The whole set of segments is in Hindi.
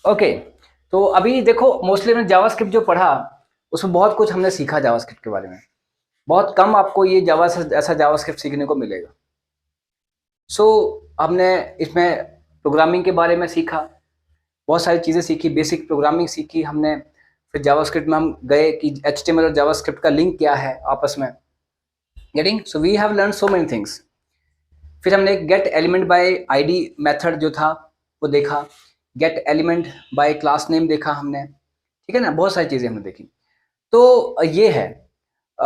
ओके, तो अभी देखो मोस्टली हमने जावास्क्रिप्ट जो पढ़ा उसमें बहुत कुछ हमने सीखा जावास्क्रिप्ट के बारे में। बहुत कम आपको ये जावा से ऐसा जावास्क्रिप्ट सीखने को मिलेगा। सो हमने इसमें प्रोग्रामिंग के बारे में सीखा, बहुत सारी चीज़ें सीखी, बेसिक प्रोग्रामिंग सीखी हमने। फिर जावास्क्रिप्ट में हम गए कि एचटीएमएल और जावास्क्रिप्ट का लिंक क्या है आपस में। Getting, so we have learn so many things. फिर हमने get element by ID method जो था वो देखा, get element by class name देखा हमने, ठीक है ना, बहुत सारी चीज़ें हमने देखी। तो ये है। अ,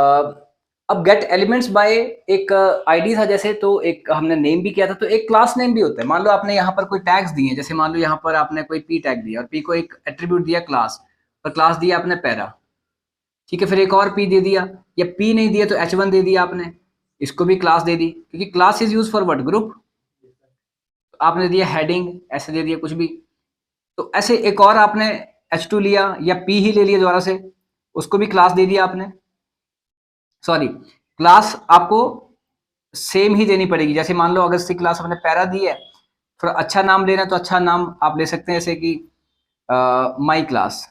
अब गेट एलिमेंट्स बाय एक आईडी था जैसे, तो एक हमने नेम भी किया था, तो एक क्लास नेम भी होता है। मान लो आपने यहाँ पर कोई टैग्स दिए, जैसे मान लो यहाँ पर आपने कोई पी टैग दिया और पी को एक एट्रीब्यूट दिया क्लास, और क्लास दिया आपने पैरा, ठीक है। फिर एक और पी दे दिया, या पी नहीं दिया तो h1 दे दिया आपने, इसको भी क्लास दे दी, क्योंकि class is use for what, group. आपने दिया हेडिंग, ऐसे दे दिया कुछ भी। तो ऐसे एक और आपने h2 लिया या p ही ले लिया दोबारा से, उसको भी क्लास दे दिया आपने। सॉरी, क्लास आपको सेम ही देनी पड़ेगी। जैसे मान लो अगर सी क्लास हमने पैरा दी है, थोड़ा अच्छा नाम लेना तो अच्छा नाम आप ले सकते हैं, जैसे कि माई क्लास।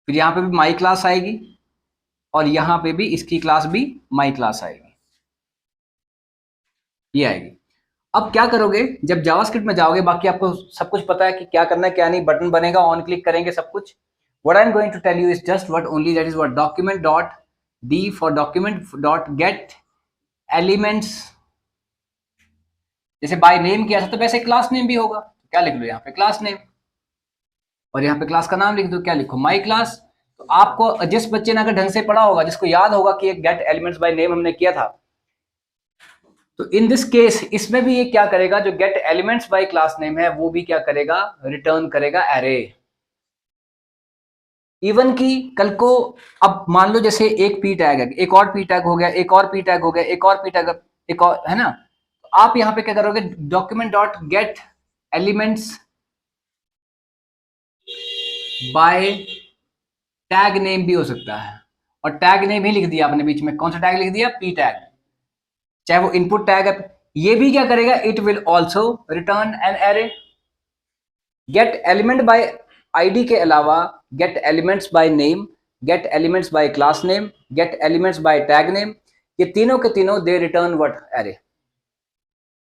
फिर यहाँ पे भी माई क्लास आएगी, और यहाँ पे भी इसकी क्लास भी माई क्लास आएगी, ये आएगी। अब क्या करोगे जब जावास्क्रिप्ट में जाओगे, बाकी आपको सब कुछ पता है कि क्या करना है क्या नहीं, बटन बनेगा, ऑन क्लिक करेंगे सब कुछ। What I am going to tell you is just what only, that is what document dot D for document dot get elements. जैसे बाय नेम किया था तो वैसे क्लास नेम भी होगा, तो क्या लिख लो यहाँ पे क्लास नेम, और यहाँ पे क्लास का नाम लिख दो, क्या लिखो माई क्लास। तो आपको जिस बच्चे ने अगर ढंग से पढ़ा होगा, जिसको याद होगा कि एक गेट एलिमेंट्स बाय नेम हमने किया था, तो इन दिस केस इसमें भी ये क्या करेगा, जो gate elements bye class name है वो भी क्या करेगा, रिटर्न करेगा एरे। इवन की कल को, अब मान लो जैसे एक पी टैग है, एक और पी टैग हो गया, एक और पी टैग हो गया, एक और पी टैग, एक और, है ना। तो आप यहाँ पे क्या करोगे, document dot get elements bye tag name भी हो सकता है, और टैग नेम ही लिख दिया आपने बीच में, कौन सा टैग लिख दिया, पी टैग, चाहे वो इनपुट टैग है। ये भी क्या करेगा, it will also written an array. Gate element by ID के अलावा gate elements by name, gate elements bye class name, gate elements bye tag name, ये तीनों के तीनों दे रिटर्न व्हाट, एरे।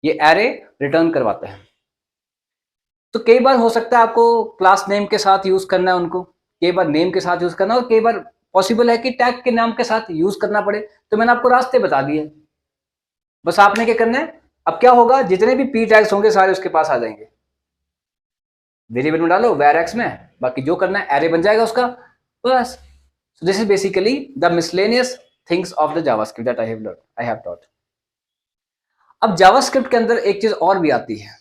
ये एरे रिटर्न करवाते हैं। तो कई बार हो सकता है आपको क्लास नेम के साथ यूज करना है उनको, कई बार नेम के साथ यूज करना, और कई बार पॉसिबल है कि टैग के नाम के साथ यूज करना पड़े। तो मैंने आपको रास्ते बता दिए, बस आपने क्या करना है। अब क्या होगा, जितने भी पी टैग्स होंगे सारे उसके पास आ जाएंगे, वेरिएबल में डालो var x में, बाकी जो करना है एरे बन जाएगा उसका, बस। So this is basically the miscellaneous things of the JavaScript that I have taught. अब जावास्क्रिप्ट के अंदर एक चीज और भी आती है,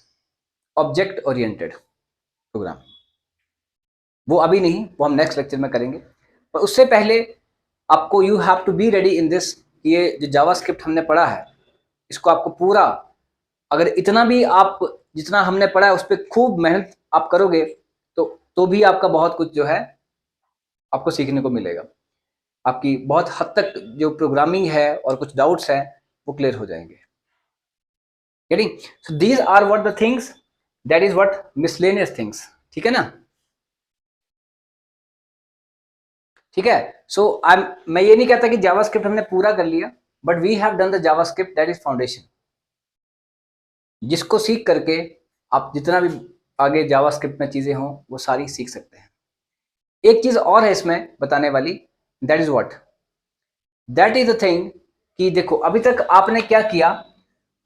ऑब्जेक्ट ओरिएंटेड प्रोग्राम। वो अभी नहीं, वो हम नेक्स्ट लेक्चर में करेंगे, पर उससे पहले आपको you have to be ready in this. ये जो जावास्क्रिप्ट हमने पढ़ा है, इसको आपको पूरा, अगर इतना भी आप जितना हमने पढ़ा है उस पर खूब मेहनत आप करोगे, तो भी आपका बहुत कुछ जो है आपको सीखने को मिलेगा। आपकी बहुत हद तक जो प्रोग्रामिंग है और कुछ डाउट्स हैं वो क्लियर हो जाएंगे। Getting, so these are what the things, that is what miscellaneous things, ठीक है ना। ठीक है, सो मैं ये नहीं कहता कि जावास्क्रिप्ट हमने पूरा कर लिया, but we have done the JavaScript, that is foundation, जिसको सीख करके आप जितना भी आगे जावास्क्रिप्ट में चीजें हों वो सारी सीख सकते हैं। एक चीज और है इसमें बताने वाली, that is what, that is the thing, कि देखो अभी तक आपने क्या किया,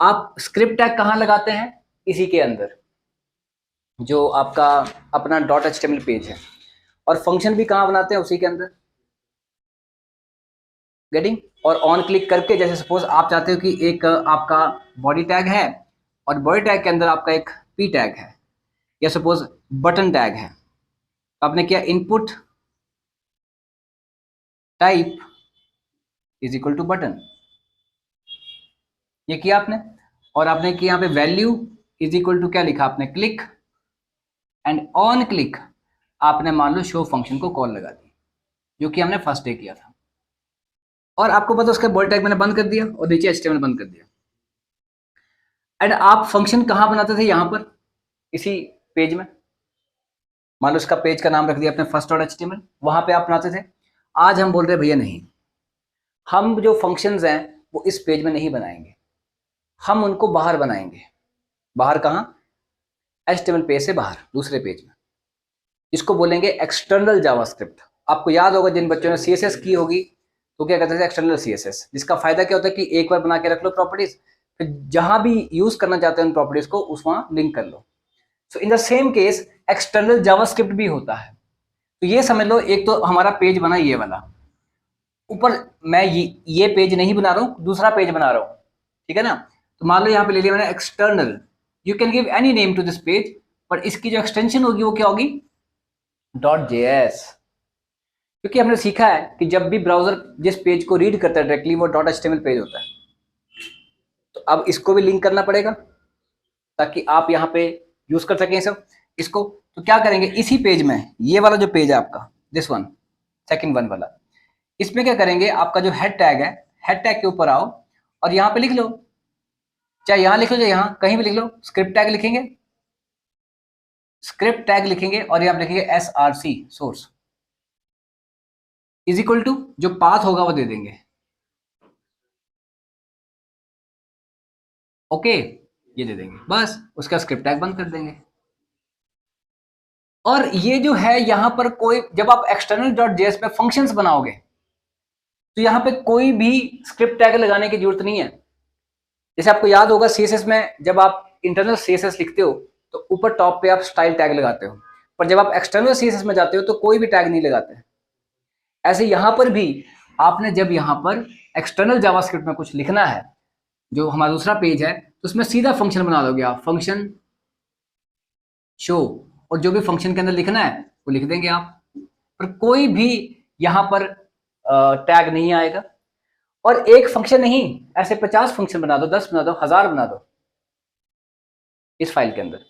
आप स्क्रिप्ट टैग कहाँ लगाते हैं, इसी के अंदर, जो आपका अपना डॉट एचटीएमएल पेज है, और फंक्शन भी कहाँ बनाते हैं, उसी के अंदर। गेटिंग, और ऑन क्लिक करके, जैसे सपोज आप चाहते हो कि एक आपका बॉडी टैग है, और बॉडी टैग के अंदर आपका एक पी टैग है, या सपोज बटन टैग है, आपने किया input type is equal to button, ये किया आपने, और आपने किया यहाँ पे वैल्यू इज इक्वल टू क्या लिखा आपने, क्लिक, एंड ऑन क्लिक आपने मान लो शो फंक्शन को कॉल लगा दी, जो कि हमने फर्स्ट डे किया था। और आपको पता उसका बॉडी टैग मैंने बंद कर दिया और नीचे एचटीएमएल बंद कर दिया। एंड आप फंक्शन कहाँ बनाते थे, यहाँ पर, इसी पेज में, मान लो इसका पेज का नाम रख दिया आपने फर्स्ट डॉट एचटीएमएल, वहां पे आप बनाते थे। आज हम बोल रहे भैया नहीं, हम जो फंक्शंस हैं वो इस पेज में नहीं बनाएंगे, हम उनको बाहर बनाएंगे। बाहर कहाँ? एचटीएमएल पेज से बाहर, दूसरे पेज में। इसको बोलेंगे एक्सटर्नल जावास्क्रिप्ट। आपको याद होगा जिन बच्चों ने सीएसएस की होगी तो क्या कहते थे? एक्सटर्नल सीएसएस, जिसका फायदा क्या होता है कि एक बार बना के रख लो प्रॉपर्टीज, फिर जहां भी यूज करना चाहते हो उन प्रॉपर्टीज को उस वहां लिंक कर लो। So in the same case external JavaScript भी होता है। तो ये समझ लो, एक तो हमारा पेज बना ये वाला, ऊपर मैं ये पेज नहीं बना रहा हूं, दूसरा पेज बना रहा हूं, ठीक है ना। तो मान लो यहाँ पे ले लिया मैंने external, you can give any name to this page, पर इसकी जो एक्सटेंशन होगी वो क्या होगी? .js, क्योंकि हमने सीखा है कि जब भी ब्राउजर जिस पेज को रीड करता है डायरेक्टली वो .html पेज होता है। तो अब इसको भी लिंक करना पड़ेगा ताकि आप यहाँ पे यूज कर सकें सब इसको। तो क्या करेंगे, इसी पेज में, ये वाला जो पेज है आपका, दिस वन, सेकंड वन वाला, इसमें क्या करेंगे, आपका जो हेड टैग है, हेड टैग के ऊपर आओ और यहाँ पे लिख लो, चाहे यहाँ लिख लो चाहे यहाँ कहीं भी लिख लो, स्क्रिप्ट टैग लिखेंगे, स्क्रिप्ट टैग लिखेंगे और यहाँ लिखेंगे src source is equal to जो पाथ होगा वो दे देंगे। ओके, ये दे देंगे, बस उसका स्क्रिप्ट टैग बंद कर देंगे। और ये जो है यहां पर कोई, जब आप एक्सटर्नल डॉट जेएस पे फंक्शंस बनाओगे तो यहां पे कोई भी स्क्रिप्ट टैग लगाने की जरूरत नहीं है। जैसे आपको याद होगा सीएसएस में जब आप इंटरनल सीएसएस लिखते हो तो ऊपर टॉप पे आप स्टाइल टैग लगाते हो, पर जब आप एक्सटर्नल सीएसएस में जाते हो तो कोई भी टैग नहीं लगाते। ऐसे यहां पर भी आपने जब यहां पर एक्सटर्नल जावास्क्रिप्ट में कुछ लिखना है, जो हमारा दूसरा पेज है, तो उसमें सीधा फंक्शन बना दोगे आप, फंक्शन शो, और जो भी फंक्शन के अंदर लिखना है वो लिख देंगे आप, पर कोई भी यहां पर टैग नहीं आएगा। और एक फंक्शन नहीं, ऐसे 50 फंक्शन बना दो, 10 बना दो, 1000 बना दो इस फाइल के अंदर।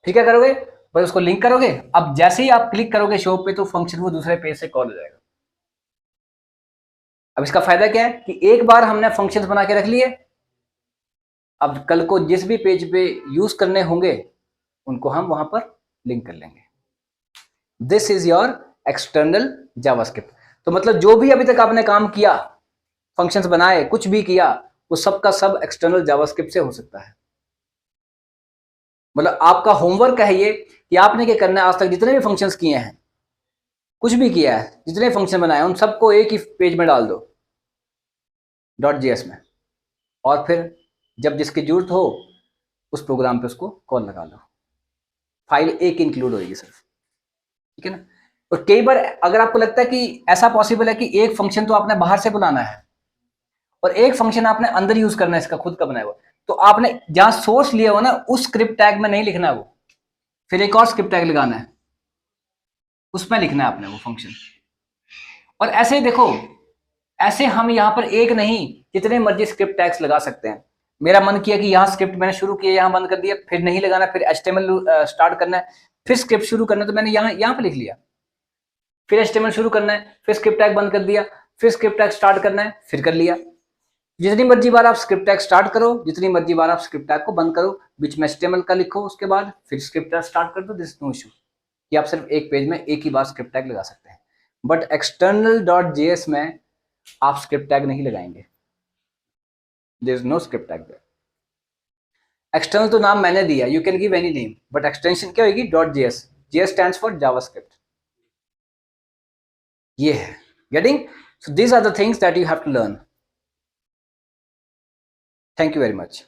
फिर क्या करोगे, बस उसको लिंक करोगे। अब जैसे ही आप क्लिक करोगे शो पे तो फंक्शन वो दूसरे पेज से कॉल हो जाएगा। अब इसका फायदा क्या है कि एक बार हमने फंक्शंस बना के रख लिए, अब कल को जिस भी पेज पे यूज करने होंगे उनको हम वहां पर लिंक कर लेंगे। This is your external JavaScript. तो मतलब जो भी अभी तक आपने काम किया, फंक्शंस बनाए, कुछ भी किया, वो सब का सब एक्सटर्नल जावास्क्रिप्ट से हो सकता है। मतलब आपका होमवर्क है ये कि आपने क्या करना है, आज तक जितने भी फंक्शंस किए हैं, कुछ भी किया है, जितने फंक्शन बनाए उन सबको एक ही पेज में डाल दो .js में, और फिर जब जिसकी जरूरत हो उस प्रोग्राम पे उसको कॉल लगा लो। फाइल एक इंक्लूड होगी सिर्फ, ठीक है ना। और कई बार अगर आपको लगता है कि ऐसा पॉसिबल है कि एक फंक्शन तो आपने बाहर से बुलाना है और एक फंक्शन आपने अंदर यूज करना है इसका खुद का बनाया हुआ, तो आपने जहां सोर्स लिया हुआ ना उस स्क्रिप्ट टैग में नहीं लिखना है वो, फिर एक और स्क्रिप्ट टैग लगाना है, उसमें लिखना है आपने वो फंक्शन। और ऐसे देखो, ऐसे हम यहां पर एक नहीं जितने मर्जी स्क्रिप्ट टैग्स लगा सकते हैं। मेरा मन किया कि यहाँ स्क्रिप्ट मैंने शुरू किया, यहाँ बंद कर दिया, फिर नहीं लगाना, फिर HTML स्टार्ट करना है, फिर स्क्रिप्ट शुरू करना है, तो मैंने यहाँ पे लिख लिया। फिर HTML शुरू करना है, फिर स्क्रिप्ट टैग बंद कर दिया, फिर स्क्रिप्ट टैग स्टार्ट करना है, फिर कर लिया। जितनी मर्जी बार आप स्क्रिप्ट टैग स्टार्ट करो, जितनी मर्जी बार आप स्क्रिप्ट टैग को बंद करो, बीच में HTML का लिखो, उसके बाद फिर स्क्रिप्ट टैग स्टार्ट कर दो, दिस नो इशू। कि आप सिर्फ एक पेज में एक ही बार स्क्रिप्ट टैग लगा सकते हैं। बट एक्सटर्नल .js में आप स्क्रिप्ट टैग नहीं लगाएंगे, there is no script tag there. External तो नाम मैंने दिया, you can give any name, but extension क्या होगी? .js। JS stands for JavaScript. ये है getting. So these are the things that you have to learn. Thank you very much.